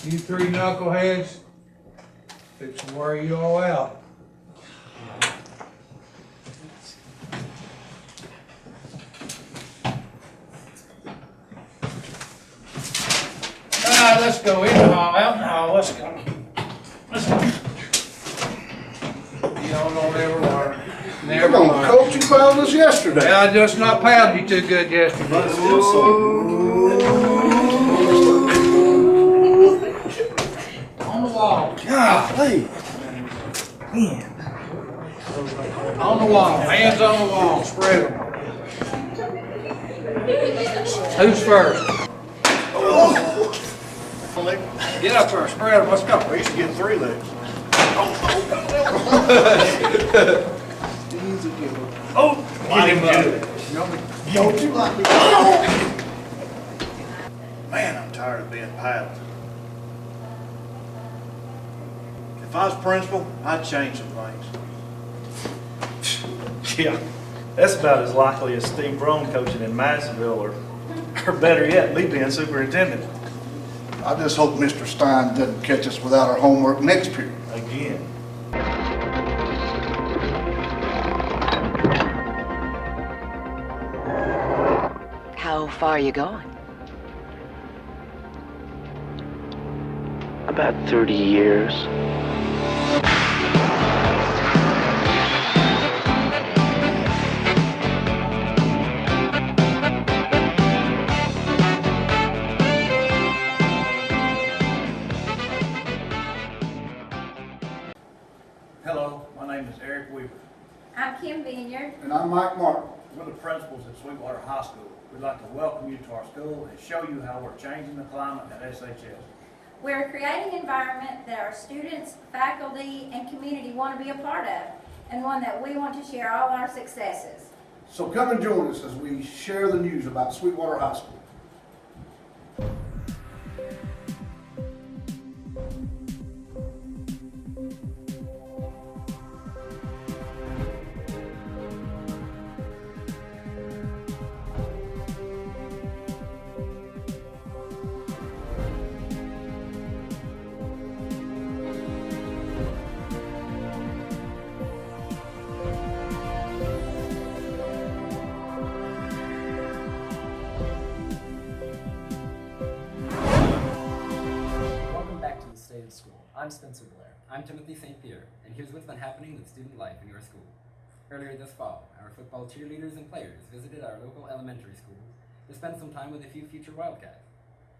You three knuckleheads, fix to wear you all out. All right, let's go in the hall, out in the hall, let's go. Let's go. Y'all don't ever learn. Never Come on, learn. Coach, you found us yesterday. I just not pound you too good yesterday. On the wall. Golly. On the wall. Hands on the wall. Spread them. Who's first? Get up there. Spread them. Let's go. We used to get 3 legs. Oh, Get him good. Don't you like me? Man, I'm tired of being pilot. If I was principal, I'd change some things. Yeah, that's about as likely as Steve Brown coaching in Madisonville or better yet, me being superintendent. I just hope Mr. Stein doesn't catch us without our homework next period. Again. How far are you going? About 30 years. Hello, my name is Eric Weaver. I'm Kim Vineyard. And I'm Mike Martin. We're the principals at Sweetwater High School. We'd like to welcome you to our school and show you how we're changing the climate at SHS. We're creating an environment that our students, faculty, and community want to be a part of, and one that we want to share all our successes. So come and join us as we share the news about Sweetwater High School. Welcome back to the State of School. I'm Spencer Blair. I'm Timothy St. Pierre, and here's what's been happening with student life in your school. Earlier this fall, our football cheerleaders and players visited our local elementary schools to spend some time with a few future Wildcats.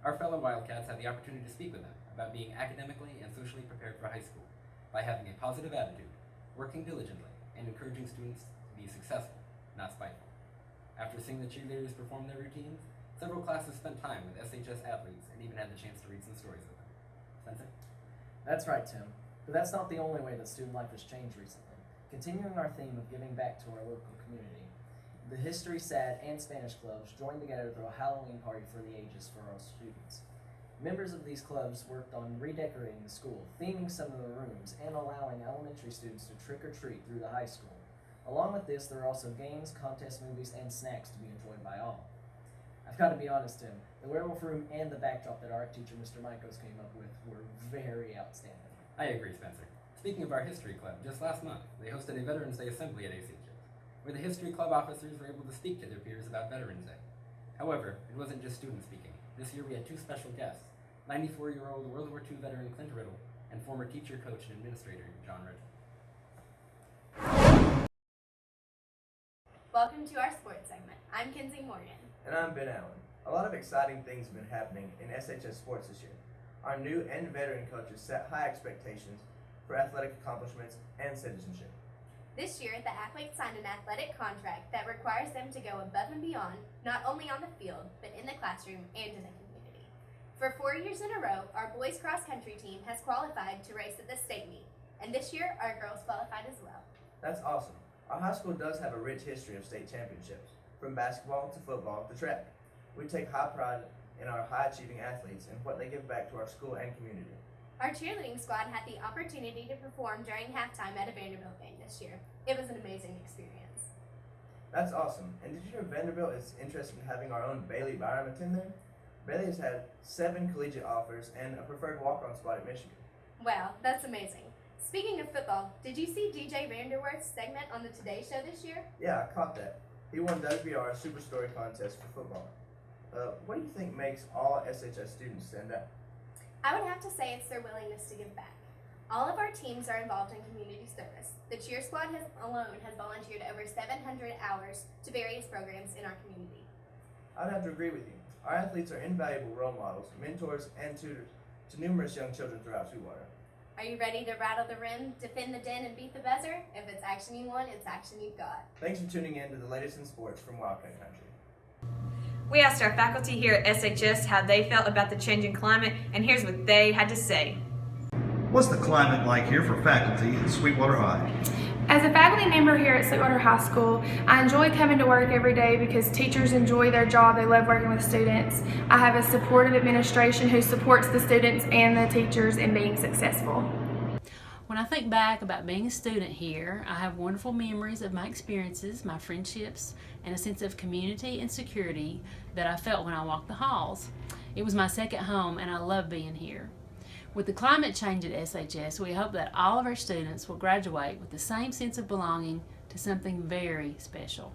Our fellow Wildcats had the opportunity to speak with them about being academically and socially prepared for high school by having a positive attitude, working diligently, and encouraging students to be successful, not spiteful. After seeing the cheerleaders perform their routines, several classes spent time with SHS athletes and even had the chance to read some stories with them. Spencer? That's right, Tim. But that's not the only way that student life has changed recently. Continuing our theme of giving back to our local community, the History, SAD, and Spanish clubs joined together to throw a Halloween party for the ages for our students. Members of these clubs worked on redecorating the school, theming some of the rooms, and allowing elementary students to trick-or-treat through the high school. Along with this, there are also games, contests, movies, and snacks to be enjoyed by all. I've got to be honest, Tim, the werewolf room and the backdrop that art teacher Mr. Mikos came up with were very outstanding. I agree, Spencer. Speaking of our History Club, just last month, they hosted a Veterans Day Assembly at ACHS, where the History Club officers were able to speak to their peers about Veterans Day. However, it wasn't just students speaking. This year we had 2 special guests, 94-year-old World War II veteran Clint Riddle and former teacher, coach, and administrator John Riddle. Welcome to our sports segment. I'm Kinsey Morgan. And I'm Ben Allen. A lot of exciting things have been happening in SHS sports this year. Our new and veteran coaches set high expectations for athletic accomplishments and citizenship. This year, the athletes signed an athletic contract that requires them to go above and beyond, not only on the field, but in the classroom and in the community. For 4 years in a row, our boys cross country team has qualified to race at the state meet, and this year, our girls qualified as well. That's awesome. Our high school does have a rich history of state championships, from basketball to football to track. We take high pride in our high-achieving athletes and what they give back to our school and community. Our cheerleading squad had the opportunity to perform during halftime at a Vanderbilt game this year. It was an amazing experience. That's awesome. And did you know Vanderbilt is interested in having our own Bailey Byram attend there? Bailey has had 7 collegiate offers and a preferred walk-on spot at Michigan. Wow, that's amazing. Speaking of football, did you see DJ Vanderwerth's segment on the Today Show this year? Yeah, I caught that. He won WBR's Super Story contest for football. What do you think makes all SHS students stand out? I would have to say it's their willingness to give back. All of our teams are involved in community service. The cheer squad alone has volunteered over 700 hours to various programs in our community. I'd have to agree with you. Our athletes are invaluable role models, mentors, and tutors to numerous young children throughout Sweetwater. Are you ready to rattle the rim, defend the den, and beat the buzzer? If it's action you want, it's action you've got. Thanks for tuning in to the latest in sports from Wildcat Country. We asked our faculty here at SHS how they felt about the changing climate, and here's what they had to say. What's the climate like here for faculty at Sweetwater High? As a faculty member here at Sweetwater High School, I enjoy coming to work every day because teachers enjoy their job. They love working with students. I have a supportive administration who supports the students and the teachers in being successful. When I think back about being a student here, I have wonderful memories of my experiences, my friendships, and a sense of community and security that I felt when I walked the halls. It was my second home, and I love being here. With the climate change at SHS, we hope that all of our students will graduate with the same sense of belonging to something very special.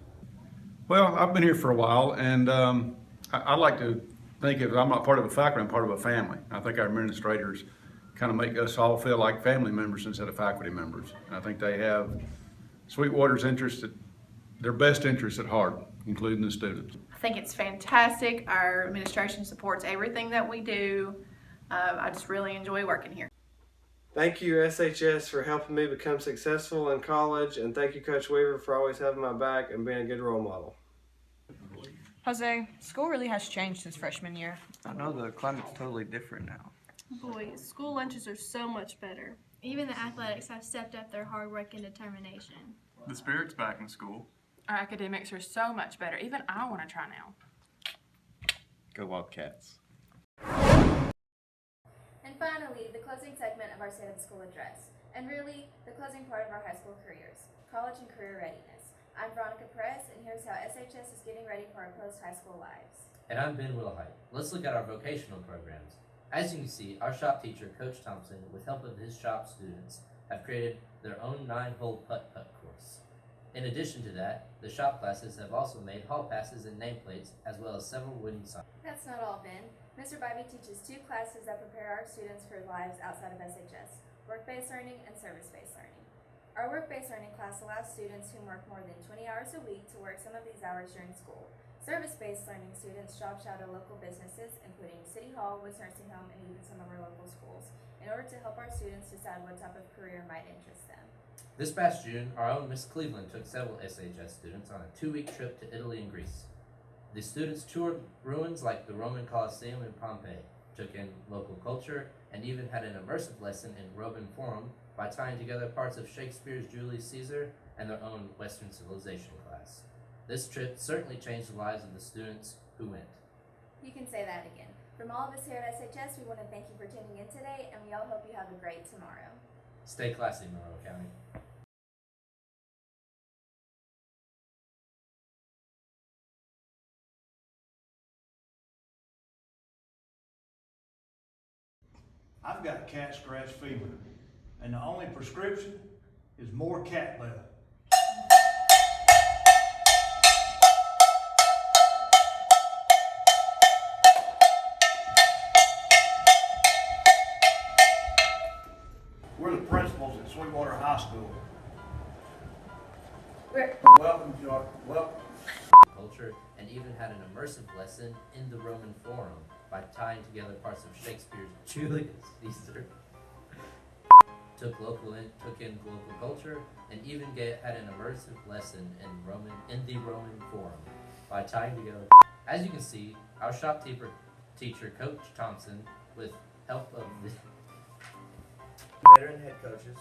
Well, I've been here for a while, and I like to think if I'm not part of a faculty, I'm part of a family. I think our administrators kind of make us all feel like family members instead of faculty members. And I think they have Sweetwater's interest, their best interests at heart, including the students. I think it's fantastic. Our administration supports everything that we do. I just really enjoy working here. Thank you, SHS, for helping me become successful in college, and thank you, Coach Weaver, for always having my back and being a good role model. Jose, school really has changed since freshman year. I know the climate's totally different now. Boys, school lunches are so much better. Even the athletics have stepped up their hard work and determination. The spirit's back in school. Our academics are so much better. Even I want to try now. Go Wildcats. And finally, the closing segment of our State of the School address, and really, the closing part of our high school careers, college and career readiness. I'm Veronica Perez, and here's how SHS is getting ready for our post-high school lives. And I'm Ben Wilhite. Let's look at our vocational programs. As you can see, our shop teacher, Coach Thompson, with help of his shop students, have created their own 9-hole putt-putt course. In addition to that, the shop classes have also made hall passes and nameplates, as well as several wooden signs. That's not all, Ben. Mr. Bybee teaches 2 classes that prepare our students for lives outside of SHS, work-based learning and service-based learning. Our work-based learning class allows students who work more than 20 hours a week to work some of these hours during school. Service-based learning students shop shadow local businesses, including City Hall, Woods Nursing Home, and even some of our local schools, in order to help our students decide what type of career might interest them. This past June, our own Miss Cleveland took several SHS students on a 2-week trip to Italy and Greece. The students toured ruins like the Roman Colosseum in Pompeii, took in local culture, and even had an immersive lesson in Roman Forum by tying together parts of Shakespeare's Julius Caesar and their own Western civilization class. This trip certainly changed the lives of the students who went. You can say that again. From all of us here at SHS, we want to thank you for tuning in today, and we all hope you have a great tomorrow. Stay classy, Monroe County. I've got cat scratch fever, and the only prescription is more cat litter. We're the principals at Sweetwater High School. Welcome to our culture, and even had an immersive lesson in the Roman Forum by tying together parts of Shakespeare's Julius Caesar. Took in local culture, and even had an immersive lesson in the Roman Forum by tying together. As you can see, our shop teacher Coach Thompson, with help of the veteran head coaches,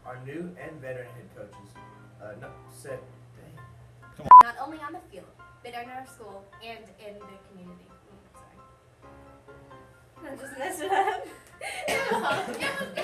our new and veteran head coaches, Not only on the field, but in our school and in the community. Sorry. I just messed it up. It was